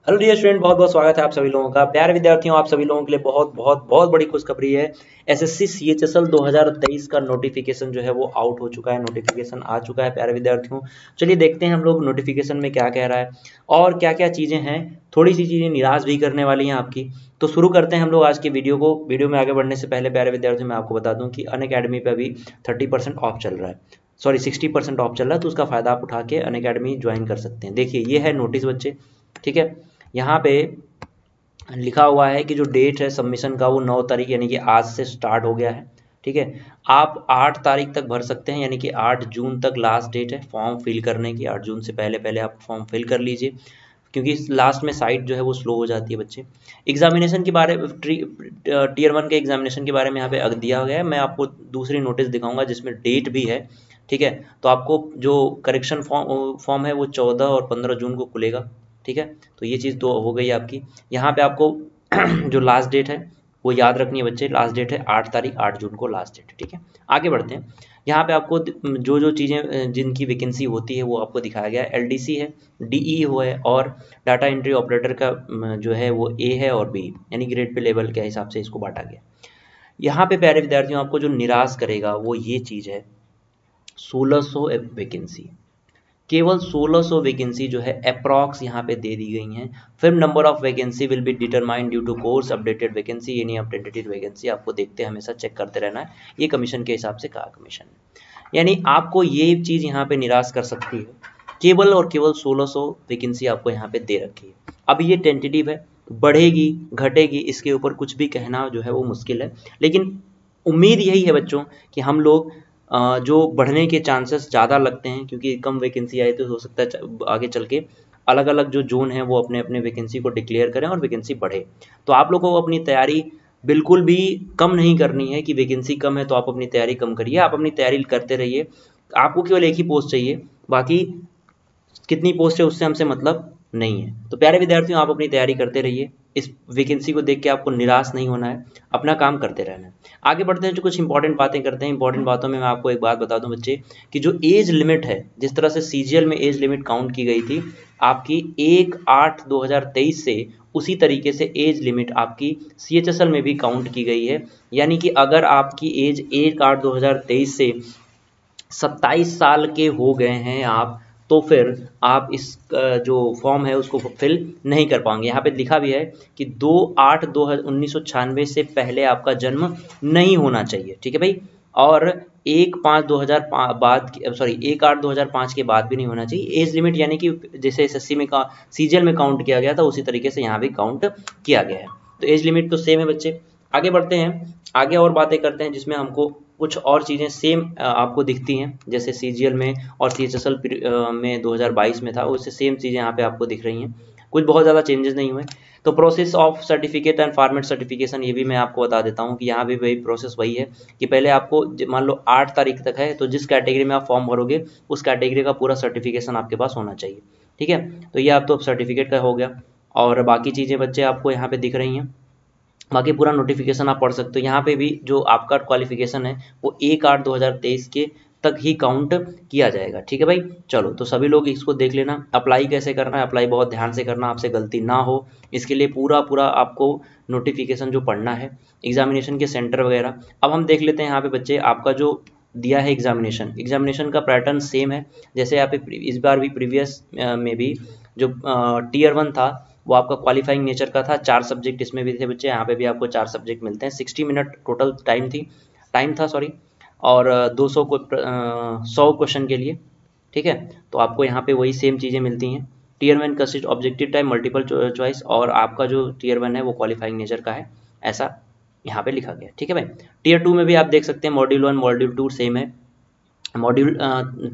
Hello dear student, बहुत बहुत स्वागत है आप सभी लोगों का। प्यारे विद्यार्थियों, आप सभी लोगों के लिए बहुत बहुत बहुत बड़ी खुशखबरी है। एसएससी सीएचएसएल 2023 का नोटिफिकेशन जो है वो आउट हो चुका है, नोटिफिकेशन आ चुका है प्यारे विद्यार्थियों। चलिए देखते हैं हम लोग नोटिफिकेशन में क्या कह रहा है और क्या क्या चीज़ें हैं। थोड़ी सी चीज़ें निराश भी करने वाली हैं आपकी। तो शुरू करते हैं हम लोग आज के वीडियो को। वीडियो में आगे बढ़ने से पहले प्यारे विद्यार्थियों मैं आपको बता दूं कि अनअकैडमी पे अभी 30% ऑफ चल रहा है, सॉरी 60% ऑफ चल रहा है। तो उसका फ़ायदा आप उठा के अनअकैडमी ज्वाइन कर सकते हैं। देखिए ये है नोटिस बच्चे, ठीक है। यहाँ पे लिखा हुआ है कि जो डेट है सबमिशन का वो 9 तारीख यानी कि आज से स्टार्ट हो गया है, ठीक है। आप 8 तारीख तक भर सकते हैं, यानी कि 8 जून तक लास्ट डेट है फॉर्म फिल करने की। 8 जून से पहले पहले आप फॉर्म फिल कर लीजिए, क्योंकि लास्ट में साइट जो है वो स्लो हो जाती है बच्चे। एग्जामिनेशन के बारे में टीयर 1 के एग्जामिनेशन के बारे में यहाँ पे दिया गया है। मैं आपको दूसरी नोटिस दिखाऊंगा जिसमें डेट भी है, ठीक है। तो आपको जो करेक्शन फॉर्म है वो 14 और 15 जून को खुलेगा, ठीक है। तो ये चीज़ तो हो गई आपकी। यहाँ पे आपको जो लास्ट डेट है वो याद रखनी है बच्चे। लास्ट डेट है 8 तारीख, 8 जून को लास्ट डेट है, ठीक है। आगे बढ़ते हैं। यहाँ पे आपको जो जो चीज़ें जिनकी वैकेंसी होती है वो आपको दिखाया गया है। एलडीसी है, डीई हो है और डाटा एंट्री ऑपरेटर का जो है वो ए है और बी, यानी ग्रेड पे लेवल के हिसाब से इसको बांटा गया। यहाँ पे प्यारे विद्यार्थियों आपको जो निराश करेगा वो ये चीज़ है, 1600 वैकेंसी, केवल 1600 वैकेंसी जो है अप्रॉक्स यहाँ पे दे दी गई हैं। फिर number of vacancy will be determined due to course updated vacancy, यानी अपडेटेड वैकेंसी आपको देखते हमेशा चेक करते रहना है। ये कमीशन के हिसाब से कहा कमीशन है, यानी आपको ये चीज़ यहाँ पे निराश कर सकती है। केवल और केवल 1600 वैकेंसी आपको यहाँ पे दे रखी है। अब ये टेंटेटिव है, बढ़ेगी घटेगी इसके ऊपर कुछ भी कहना जो है वो मुश्किल है, लेकिन उम्मीद यही है बच्चों कि हम लोग जो बढ़ने के चांसेस ज़्यादा लगते हैं, क्योंकि कम वैकेंसी आई तो हो सकता है आगे चल के अलग अलग जो जोन है वो अपने अपने वैकेंसी को डिक्लेयर करें और वैकेंसी बढ़े। तो आप लोगों को अपनी तैयारी बिल्कुल भी कम नहीं करनी है कि वैकेंसी कम है तो आप अपनी तैयारी कम करिए। आप अपनी तैयारी करते रहिए। आपको केवल एक ही पोस्ट चाहिए, बाकी कितनी पोस्ट है उससे हमसे मतलब नहीं है। तो प्यारे विद्यार्थियों, आप अपनी तैयारी करते रहिए। इस वैकेंसी को देख के आपको निराश नहीं होना है, अपना काम करते रहना है। आगे बढ़ते हैं, जो कुछ इंपॉर्टेंट बातें करते हैं। इंपॉर्टेंट बातों में मैं आपको एक बात बता दूं बच्चे, कि जो एज लिमिट है, जिस तरह से सीजीएल में एज लिमिट काउंट की गई थी आपकी 1/8/2023 से, उसी तरीके से एज लिमिट आपकी सीएचएसएल में भी काउंट की गई है। यानी कि अगर आपकी एज 1/8/2023 से 27 साल के हो गए हैं आप, तो फिर आप इस जो फॉर्म है उसको फिल नहीं कर पाएंगे। यहाँ पे लिखा भी है कि 2/8/1996 से पहले आपका जन्म नहीं होना चाहिए, ठीक है भाई। और 1/5/2000 बाद, सॉरी 1/8/2005 के बाद भी नहीं होना चाहिए। एज लिमिट यानी कि जैसे एसएससी में का सीजीएल में काउंट किया गया था उसी तरीके से यहाँ भी काउंट किया गया है। तो एज लिमिट तो सेम है बच्चे। आगे बढ़ते हैं, आगे और बातें करते हैं जिसमें हमको कुछ और चीज़ें सेम आपको दिखती हैं, जैसे सीजीएल में और सीएचएसएल में 2022 में था, उससे सेम चीज़ें यहाँ पे आपको दिख रही हैं। कुछ बहुत ज़्यादा चेंजेस नहीं हुए। तो process of certificate and format certification, ये भी मैं आपको बता देता हूँ कि यहाँ भी वही प्रोसेस वही है कि पहले आपको मान लो 8 तारीख तक है, तो जिस कैटेगरी में आप फॉर्म भरोगे उस कैटेगरी का पूरा सर्टिफिकेशन आपके पास होना चाहिए, ठीक है। तो ये आप तो सर्टिफिकेट का हो गया, और बाकी चीज़ें बच्चे आपको यहाँ पे दिख रही हैं। बाकी पूरा नोटिफिकेशन आप पढ़ सकते हो। यहाँ पे भी जो आपका क्वालिफिकेशन है वो 1/8/2023 के तक ही काउंट किया जाएगा, ठीक है भाई। चलो, तो सभी लोग इसको देख लेना। अप्लाई कैसे करना है, अप्लाई बहुत ध्यान से करना, आपसे गलती ना हो इसके लिए पूरा पूरा आपको नोटिफिकेशन जो पढ़ना है, एग्जामिनेशन के सेंटर वगैरह। अब हम देख लेते हैं यहाँ पे बच्चे, आपका जो दिया है एग्जामिनेशन, एग्जामिनेशन का पैटर्न सेम है जैसे यहाँ पे इस बार भी प्रीवियस में भी जो टीयर 1 था वो आपका क्वालिफाइंग नेचर का था। 4 सब्जेक्ट इसमें भी थे बच्चे, यहाँ पे भी आपको 4 सब्जेक्ट मिलते हैं। 60 मिनट टोटल टाइम था सॉरी, और 200 को 100 क्वेश्चन के लिए, ठीक है। तो आपको यहाँ पे वही सेम चीज़ें मिलती हैं। Tier 1 consist objective type multiple choice, और आपका जो टीयर 1 है वो क्वालिफाइंग नेचर का है, ऐसा यहाँ पे लिखा गया, ठीक है भाई। टीयर 2 में भी आप देख सकते हैं मॉड्यूल 1 मॉड्यूल 2 सेम है। मॉड्यूल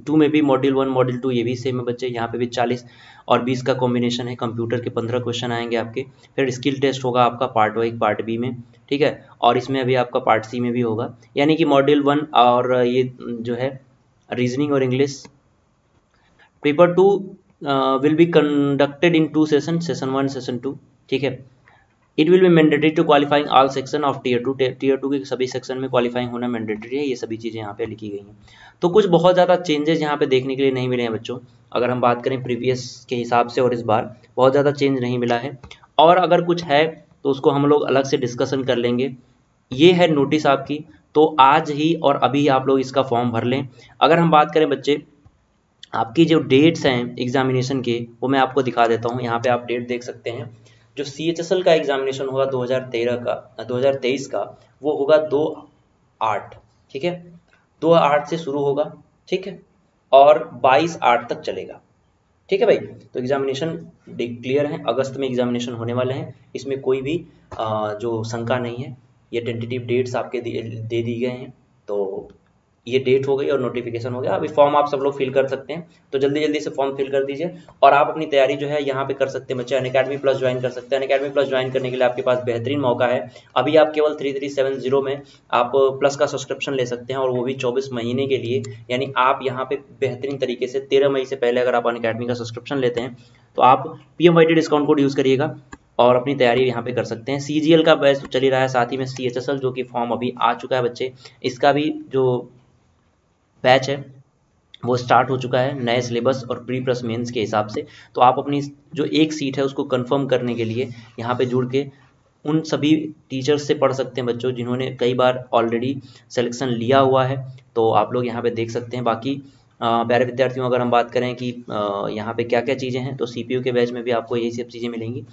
2 में भी मॉड्यूल 1 मॉड्यूल 2 ये भी सेम है बच्चे। यहाँ पे भी 40 और 20 का कॉम्बिनेशन है। कंप्यूटर के 15 क्वेश्चन आएंगे आपके। फिर स्किल टेस्ट होगा आपका पार्ट 1 पार्ट बी में, ठीक है। और इसमें अभी आपका पार्ट सी में भी होगा। यानी कि मॉड्यूल 1 और ये जो है रीजनिंग और English, paper 2 will be conducted in 2 session, session 1 session 2, ठीक है। It will be mandatory to qualifying all section of tier 2, tier 2 के सभी सेक्शन में क्वालिफाइंग होना मैंडेटरी है। ये सभी चीज़ें यहाँ पे लिखी गई हैं। तो कुछ बहुत ज़्यादा चेंजेस यहाँ पे देखने के लिए नहीं मिले हैं बच्चों, अगर हम बात करें प्रीवियस के हिसाब से, और इस बार बहुत ज़्यादा चेंज नहीं मिला है, और अगर कुछ है तो उसको हम लोग अलग से डिस्कशन कर लेंगे। ये है नोटिस आपकी, तो आज ही और अभी आप लोग इसका फॉर्म भर लें। अगर हम बात करें बच्चे आपकी जो डेट्स हैं एग्जामिनेशन के, वो मैं आपको दिखा देता हूँ। यहाँ पे आप डेट देख सकते हैं। जो CHSL का एग्जामिनेशन होगा 2023 का, वो होगा 2/8, ठीक है, 2/8 से शुरू होगा, ठीक है, और 22/8 तक चलेगा, ठीक है भाई। तो एग्जामिनेशन क्लियर है, अगस्त में एग्जामिनेशन होने वाले हैं, इसमें कोई भी जो शंका नहीं है। ये टेंटेटिव डेट्स आपके दे दी गए हैं, तो ये डेट हो गई और नोटिफिकेशन हो गया। अभी फॉर्म आप सब लोग फिल कर सकते हैं, तो जल्दी जल्दी से फॉर्म फिल कर दीजिए, और आप अपनी तैयारी जो है यहाँ पे कर सकते हैं बच्चे। अनअकैडमी प्लस ज्वाइन कर सकते हैं। अनअकैडमी प्लस ज्वाइन करने के लिए आपके पास बेहतरीन मौका है। अभी आप केवल 3370 में आप प्लस का सब्सक्रिप्शन ले सकते हैं, और वो भी 24 महीने के लिए। यानी आप यहाँ पे बेहतरीन तरीके से 13 मई से पहले अगर आप अनअकैडमी का सब्सक्रिप्शन लेते हैं तो आप PMYT डिस्काउंट कोड यूज़ करिएगा और अपनी तैयारी यहाँ पे कर सकते हैं। CGL का बैच चल ही रहा है, साथ ही में CHSL जो कि फॉर्म अभी आ चुका है बच्चे, इसका भी जो बैच है वो स्टार्ट हो चुका है नए सिलेबस और प्री प्लस मेंस के हिसाब से। तो आप अपनी जो एक सीट है उसको कंफर्म करने के लिए यहाँ पे जुड़ के उन सभी टीचर्स से पढ़ सकते हैं बच्चों जिन्होंने कई बार ऑलरेडी सिलेक्शन लिया हुआ है। तो आप लोग यहाँ पे देख सकते हैं। बाकी प्यारे विद्यार्थियों, अगर हम बात करें कि यहाँ पे क्या क्या चीज़ें हैं, तो CPU के बैच में भी आपको यही सब चीज़ें मिलेंगी।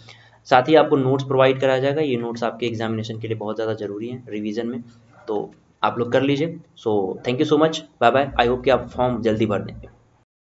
साथ ही आपको नोट्स प्रोवाइड कराया जाएगा। ये नोट्स आपके एग्जामिनेशन के लिए बहुत ज़्यादा जरूरी हैं रिवीजन में, तो आप लोग कर लीजिए। So thank you so much, bye bye. I hope कि आप फॉर्म जल्दी भर देंगे।